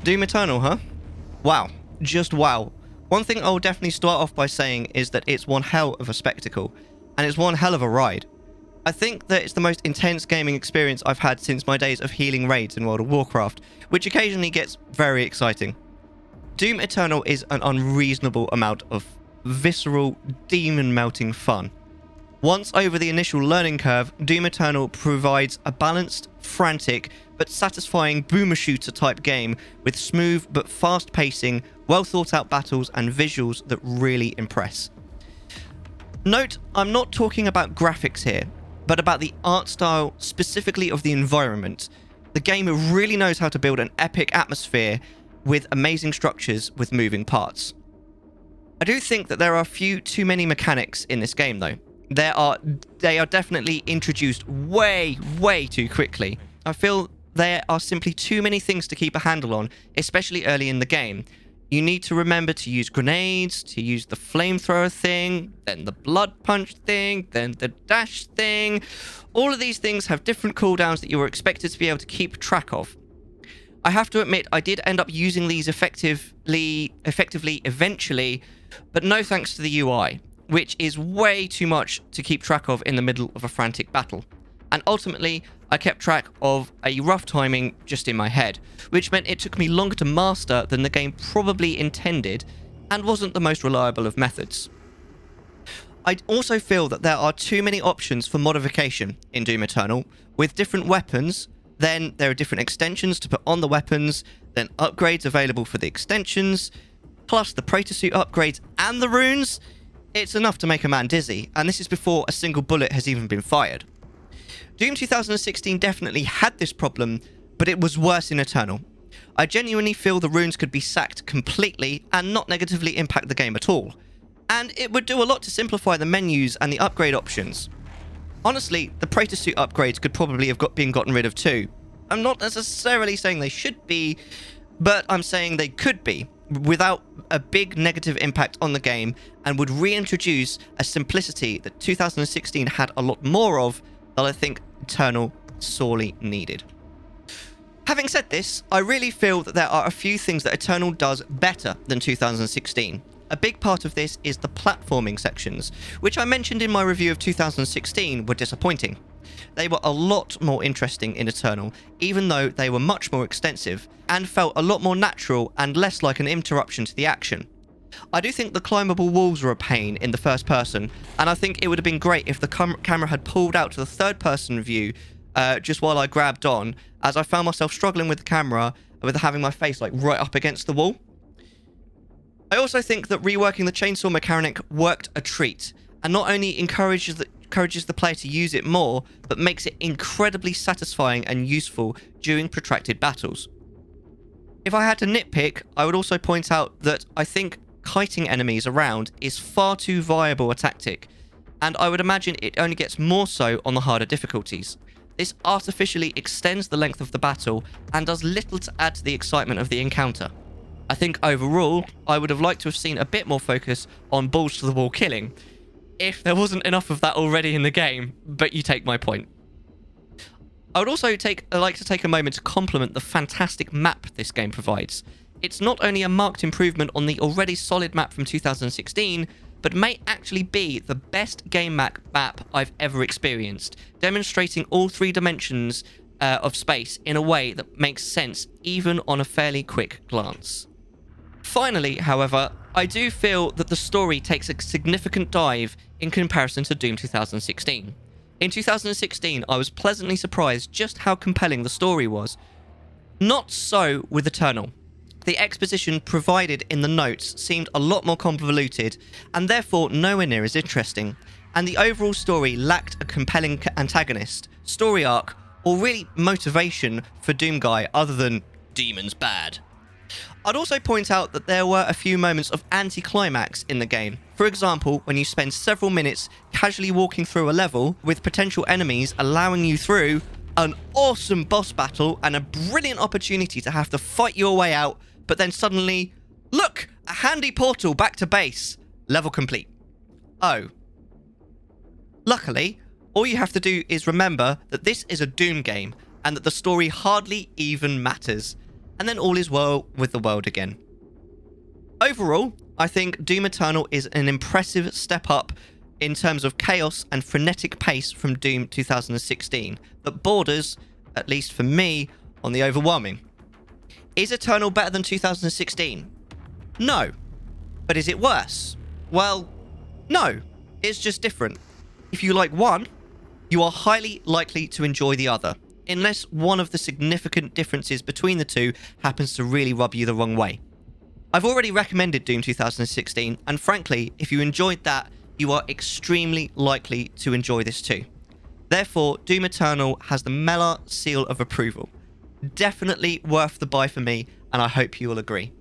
Doom Eternal, huh? Wow. Just wow. One thing I'll definitely start off by saying is that it's one hell of a spectacle, and it's one hell of a ride. I think that it's the most intense gaming experience I've had since my days of healing raids in World of Warcraft, which occasionally gets very exciting. Doom Eternal is an unreasonable amount of visceral, demon-melting fun. Once over the initial learning curve, Doom Eternal provides a balanced, frantic, but satisfying boomer shooter type game with smooth but fast pacing, well thought out battles and visuals that really impress. Note, I'm not talking about graphics here, but about the art style, specifically of the environment. The game really knows how to build an epic atmosphere with amazing structures with moving parts. I do think that there are a few too many mechanics in this game though. They are definitely introduced way too quickly. I feel there are simply too many things to keep a handle on, especially early in the game. You need to remember to use grenades, to use the flamethrower thing, then the blood punch thing, then the dash thing. All of these things have different cooldowns that you are expected to be able to keep track of. I have to admit, I did end up using these effectively eventually, but no thanks to the UI, which is way too much to keep track of in the middle of a frantic battle. And ultimately, I kept track of a rough timing just in my head, which meant it took me longer to master than the game probably intended and wasn't the most reliable of methods. I also feel that there are too many options for modification in Doom Eternal, with different weapons. Then there are different extensions to put on the weapons, then upgrades available for the extensions, plus the Praetor suit upgrades and the runes. It's enough to make a man dizzy, and this is before a single bullet has even been fired. Doom 2016 definitely had this problem, but it was worse in Eternal. I genuinely feel the runes could be sacked completely and not negatively impact the game at all, and it would do a lot to simplify the menus and the upgrade options. Honestly, the Praetor suit upgrades could probably have been gotten rid of too. I'm not necessarily saying they should be, but I'm saying they could be, without a big negative impact on the game, and would reintroduce a simplicity that 2016 had a lot more of that I think Eternal sorely needed. Having said this, I really feel that there are a few things that Eternal does better than 2016. A big part of this is the platforming sections, which I mentioned in my review of 2016 were disappointing. They were a lot more interesting in Eternal, even though they were much more extensive, and felt a lot more natural and less like an interruption to the action. I do think the climbable walls were a pain in the first person, and I think it would have been great if the camera had pulled out to the third person view just while I grabbed on, as I found myself struggling with the camera with having my face like right up against the wall. I also think that reworking the chainsaw mechanic worked a treat, and not only encourages the player to use it more, but makes it incredibly satisfying and useful during protracted battles. If I had to nitpick, I would also point out that I think kiting enemies around is far too viable a tactic, and I would imagine it only gets more so on the harder difficulties. This artificially extends the length of the battle and does little to add to the excitement of the encounter. I think overall, I would have liked to have seen a bit more focus on balls to the wall killing, if there wasn't enough of that already in the game, but you take my point. I would also like to take a moment to compliment the fantastic map this game provides. It's not only a marked improvement on the already solid map from 2016, but may actually be the best game map I've ever experienced, demonstrating all three dimensions of space in a way that makes sense even on a fairly quick glance. Finally, however, I do feel that the story takes a significant dive in comparison to Doom 2016. In 2016, I was pleasantly surprised just how compelling the story was. Not so with Eternal. The exposition provided in the notes seemed a lot more convoluted, and therefore nowhere near as interesting, and the overall story lacked a compelling antagonist, story arc, or really motivation for Doomguy other than demons bad. I'd also point out that there were a few moments of anticlimax in the game. For example, when you spend several minutes casually walking through a level with potential enemies allowing you through an awesome boss battle and a brilliant opportunity to have to fight your way out, but then suddenly, look, a handy portal back to base. Level complete. Oh. Luckily, all you have to do is remember that this is a Doom game and that the story hardly even matters. and then all is well with the world again. Overall, I think Doom Eternal is an impressive step up in terms of chaos and frenetic pace from Doom 2016 that borders, at least for me, on the overwhelming. Is Eternal better than 2016? No. But is it worse? Well, no. It's just different. If you like one, you are highly likely to enjoy the other, unless one of the significant differences between the two happens to really rub you the wrong way. I've already recommended Doom 2016, and frankly, if you enjoyed that, you are extremely likely to enjoy this too. Therefore, Doom Eternal has the Mellar seal of approval. Definitely worth the buy for me, and I hope you will agree.